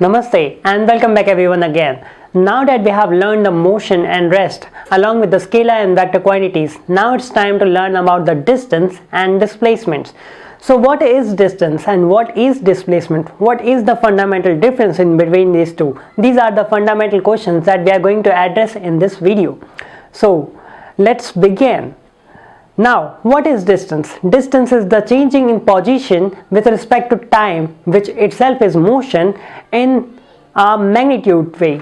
Namaste and welcome back everyone again. Now that we have learned the motion and rest along with the scalar and vector quantities, now it's time to learn about the distance and displacements. So what is distance and what is displacement? What is the fundamental difference in between these two? These are the fundamental questions that we are going to address in this video. So let's begin. Now, what is distance? Distance is the changing in position with respect to time, which itself is motion in a magnitude way.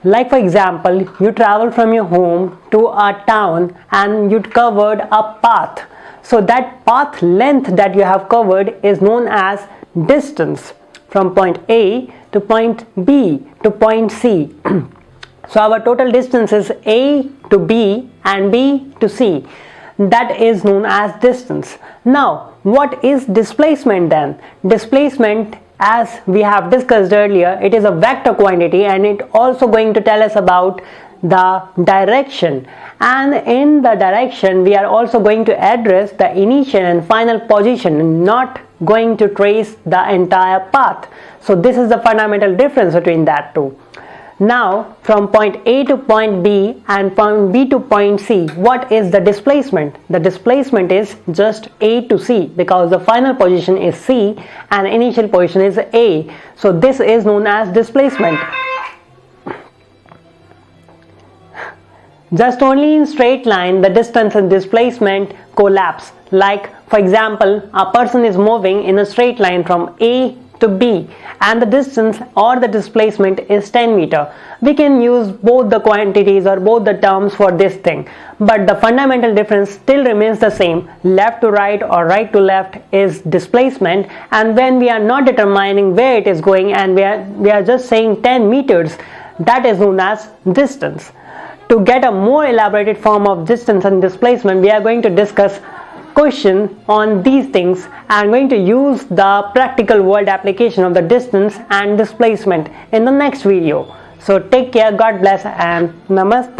Like for example, you travel from your home to a town and you covered a path. So that path length that you have covered is known as distance from point A to point B to point C. So our total distance is A to B and B to C. That is known as distance. Now, what is displacement then? Displacement, as we have discussed earlier, it is a vector quantity and it also going to tell us about the direction, and in the direction we are also going to address the initial and final position, not going to trace the entire path. So this is the fundamental difference between that two. Now from point A to point B and point B to point C, what is the displacement? The displacement is just A to C, because the final position is C and initial position is A. So this is known as displacement. Just only in straight line the distance and displacement collapse. Like for example, a person is moving in a straight line from A to B and the distance or the displacement is 10 meter. We can use both the quantities or both the terms for this thing, but the fundamental difference still remains the same. Left to right or right to left is displacement, and when we are not determining where it is going and we are just saying 10 meters, that is known as distance. To get a more elaborated form of distance and displacement, we are going to discuss question on these things and going to use the practical world application of the distance and displacement in the next video. So take care, God bless and namaste.